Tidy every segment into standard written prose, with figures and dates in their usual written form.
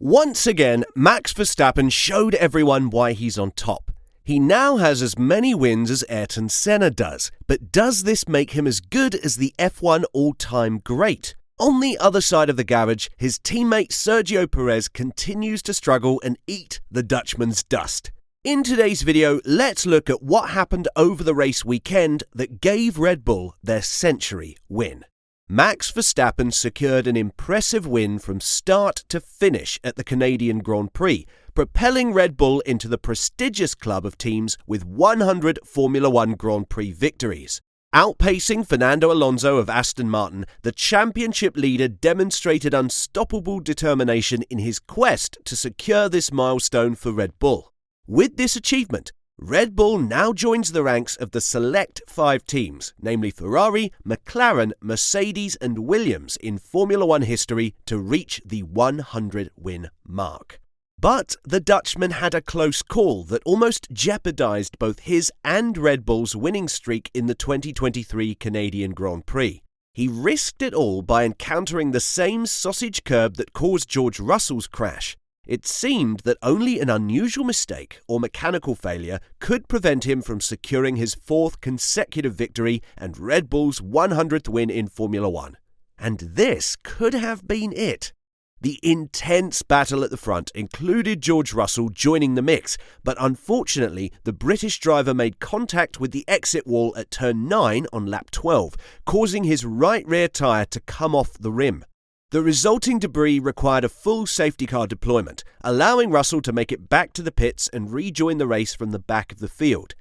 Once again, Max Verstappen showed everyone why he's on top. He now has as many wins as Ayrton Senna does, but does this make him as good as the F1 all-time great? On the other side of the garage, his teammate Sergio Perez continues to struggle and eat the Dutchman's dust. In today's video, let's look at what happened over the race weekend that gave Red Bull their century win. Max Verstappen secured an impressive win from start to finish at the Canadian Grand Prix, propelling Red Bull into the prestigious club of teams with 100 Formula One Grand Prix victories. Outpacing Fernando Alonso of Aston Martin, the championship leader demonstrated unstoppable determination in his quest to secure this milestone for Red Bull. With this achievement, Red Bull now joins the ranks of the select 5 teams, namely Ferrari, McLaren, Mercedes and Williams in Formula One history to reach the 100-win mark. But the Dutchman had a close call that almost jeopardized both his and Red Bull's winning streak in the 2023 Canadian Grand Prix. He risked it all by encountering the same sausage curb that caused George Russell's crash. It seemed that only an unusual mistake or mechanical failure could prevent him from securing his 4th consecutive victory and Red Bull's 100th win in Formula One. And this could have been it. The intense battle at the front included George Russell joining the mix, but unfortunately the British driver made contact with the exit wall at turn 9 on lap 12, causing his right rear tyre to come off the rim. The resulting debris required a full safety car deployment, allowing Russell to make it back to the pits and rejoin the race from the back of the field.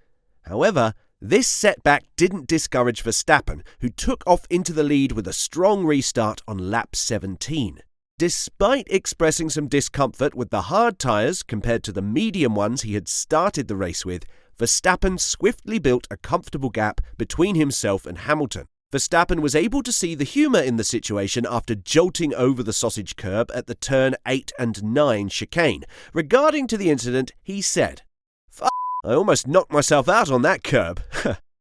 However, this setback didn't discourage Verstappen, who took off into the lead with a strong restart on lap 17. Despite expressing some discomfort with the hard tyres compared to the medium ones he had started the race with, Verstappen swiftly built a comfortable gap between himself and Hamilton. Verstappen was able to see the humour in the situation after jolting over the sausage curb at the turn 8 and 9 chicane. Regarding to the incident, he said, I almost knocked myself out on that curb.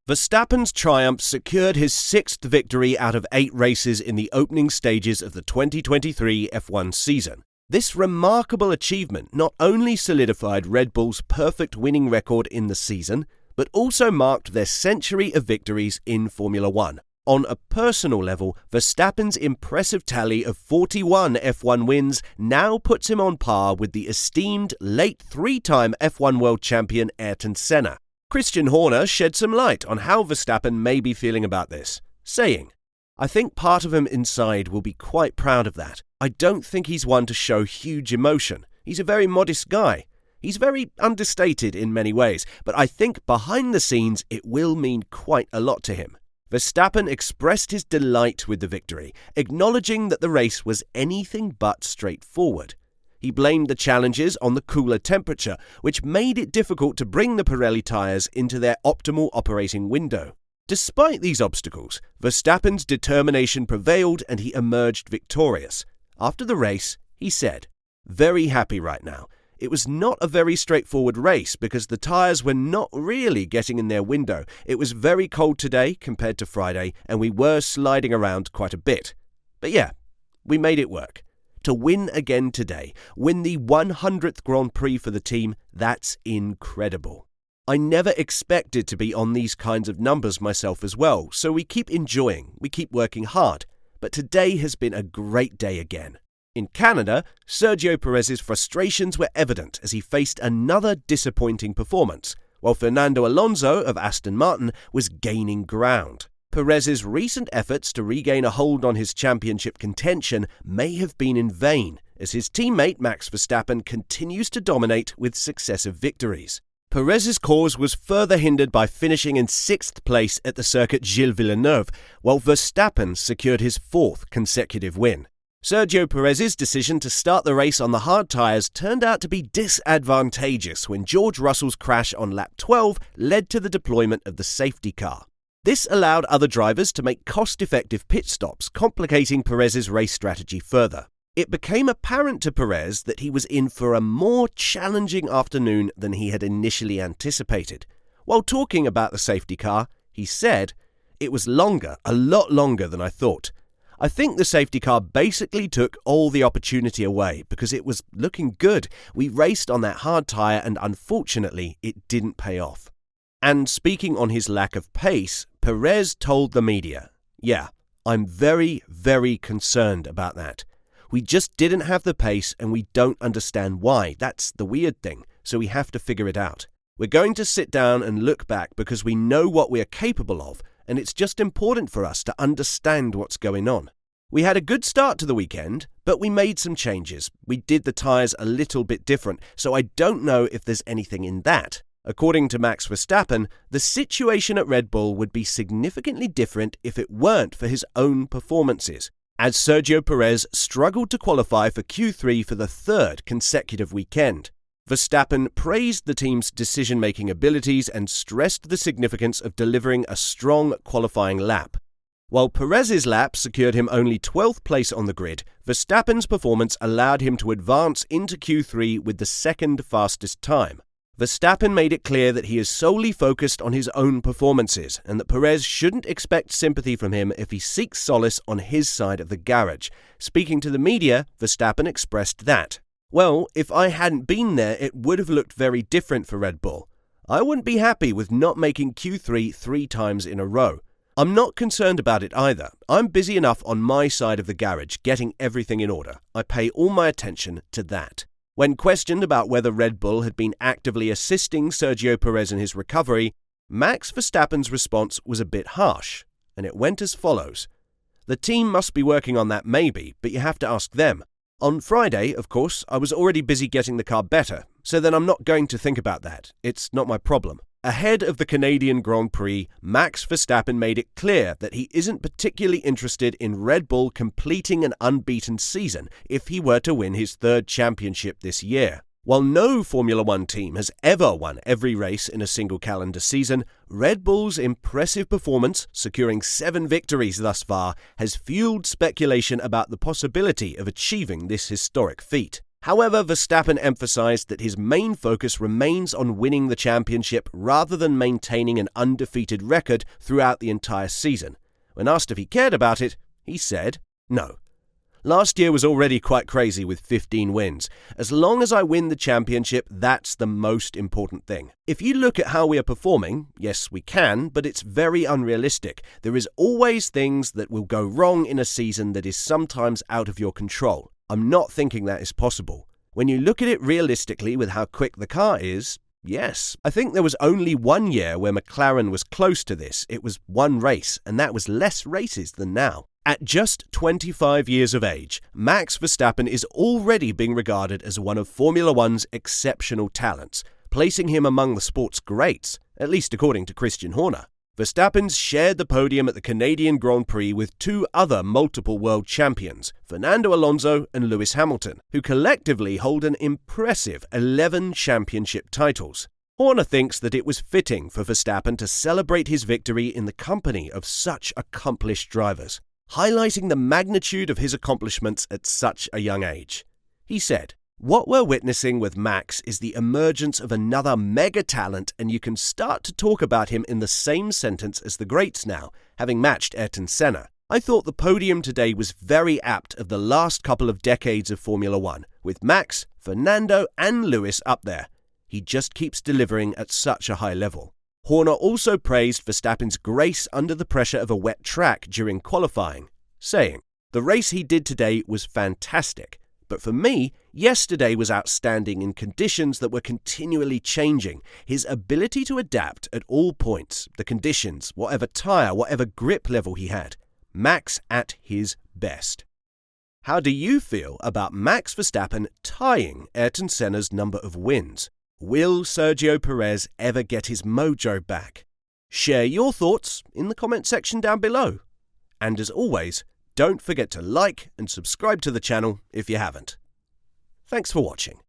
Verstappen's triumph secured his 6th victory out of 8 races in the opening stages of the 2023 F1 season. This remarkable achievement not only solidified Red Bull's perfect winning record in the season, but also marked their century of victories in Formula One. On a personal level, Verstappen's impressive tally of 41 F1 wins now puts him on par with the esteemed late 3-time F1 world champion Ayrton Senna. Christian Horner shed some light on how Verstappen may be feeling about this, saying, I think part of him inside will be quite proud of that. I don't think he's one to show huge emotion. He's a very modest guy. He's very understated in many ways, but I think behind the scenes it will mean quite a lot to him. Verstappen expressed his delight with the victory, acknowledging that the race was anything but straightforward. He blamed the challenges on the cooler temperature, which made it difficult to bring the Pirelli tyres into their optimal operating window. Despite these obstacles, Verstappen's determination prevailed and he emerged victorious. After the race, he said, Very happy right now. It was not a very straightforward race because the tyres were not really getting in their window. It was very cold today compared to Friday and we were sliding around quite a bit. But yeah, we made it work. To win again today, win the 100th Grand Prix for the team, that's incredible. I never expected to be on these kinds of numbers myself as well, so we keep enjoying, we keep working hard. But today has been a great day again. In Canada, Sergio Perez's frustrations were evident as he faced another disappointing performance, while Fernando Alonso of Aston Martin was gaining ground. Perez's recent efforts to regain a hold on his championship contention may have been in vain, as his teammate Max Verstappen continues to dominate with successive victories. Perez's cause was further hindered by finishing in 6th place at the circuit Gilles Villeneuve, while Verstappen secured his 4th consecutive win. Sergio Perez's decision to start the race on the hard tyres turned out to be disadvantageous when George Russell's crash on lap 12 led to the deployment of the safety car. This allowed other drivers to make cost-effective pit stops, complicating Perez's race strategy further. It became apparent to Perez that he was in for a more challenging afternoon than he had initially anticipated. While talking about the safety car, he said, It was longer, a lot longer than I thought. I think the safety car basically took all the opportunity away because it was looking good. We raced on that hard tyre and unfortunately it didn't pay off. And speaking on his lack of pace, Perez told the media, "Yeah, I'm very, very concerned about that. We just didn't have the pace and we don't understand why. That's the weird thing, so we have to figure it out. We're going to sit down and look back because we know what we are capable of, and it's just important for us to understand what's going on. We had a good start to the weekend, but we made some changes. We did the tyres a little bit different, so I don't know if there's anything in that." According to Max Verstappen, the situation at Red Bull would be significantly different if it weren't for his own performances, as Sergio Perez struggled to qualify for Q3 for the third consecutive weekend. Verstappen praised the team's decision-making abilities and stressed the significance of delivering a strong qualifying lap. While Perez's lap secured him only 12th place on the grid, Verstappen's performance allowed him to advance into Q3 with the second fastest time. Verstappen made it clear that he is solely focused on his own performances and that Perez shouldn't expect sympathy from him if he seeks solace on his side of the garage. Speaking to the media, Verstappen expressed that, "Well, if I hadn't been there, it would have looked very different for Red Bull. I wouldn't be happy with not making Q3 3 times in a row. I'm not concerned about it either. I'm busy enough on my side of the garage getting everything in order. I pay all my attention to that." When questioned about whether Red Bull had been actively assisting Sergio Perez in his recovery, Max Verstappen's response was a bit harsh, and it went as follows. "The team must be working on that maybe, but you have to ask them. On Friday, of course, I was already busy getting the car better, so then I'm not going to think about that. It's not my problem." Ahead of the Canadian Grand Prix, Max Verstappen made it clear that he isn't particularly interested in Red Bull completing an unbeaten season if he were to win his third championship this year. While no Formula One team has ever won every race in a single calendar season, Red Bull's impressive performance, securing 7 victories thus far, has fueled speculation about the possibility of achieving this historic feat. However, Verstappen emphasized that his main focus remains on winning the championship rather than maintaining an undefeated record throughout the entire season. When asked if he cared about it, he said, "No. Last year was already quite crazy with 15 wins. As long as I win the championship, that's the most important thing. If you look at how we are performing, yes, we can, but it's very unrealistic. There is always things that will go wrong in a season that is sometimes out of your control. I'm not thinking that is possible. When you look at it realistically with how quick the car is, yes. I think there was only one year where McLaren was close to this. It was one race, and that was less races than now." At just 25 years of age, Max Verstappen is already being regarded as one of Formula One's exceptional talents, placing him among the sport's greats, at least according to Christian Horner. Verstappen's shared the podium at the Canadian Grand Prix with 2 other multiple world champions, Fernando Alonso and Lewis Hamilton, who collectively hold an impressive 11 championship titles. Horner thinks that it was fitting for Verstappen to celebrate his victory in the company of such accomplished drivers, highlighting the magnitude of his accomplishments at such a young age. He said, "What we're witnessing with Max is the emergence of another mega talent, and you can start to talk about him in the same sentence as the greats now, having matched Ayrton Senna. I thought the podium today was very apt of the last couple of decades of Formula One, with Max, Fernando and Lewis up there. He just keeps delivering at such a high level." Horner also praised Verstappen's grace under the pressure of a wet track during qualifying, saying, "The race he did today was fantastic. But for me, yesterday was outstanding in conditions that were continually changing. His ability to adapt at all points, the conditions, whatever tyre, whatever grip level he had. Max at his best." How do you feel about Max Verstappen tying Ayrton Senna's number of wins? Will Sergio Perez ever get his mojo back? Share your thoughts in the comment section down below. And as always, don't forget to like and subscribe to the channel if you haven't. Thanks for watching.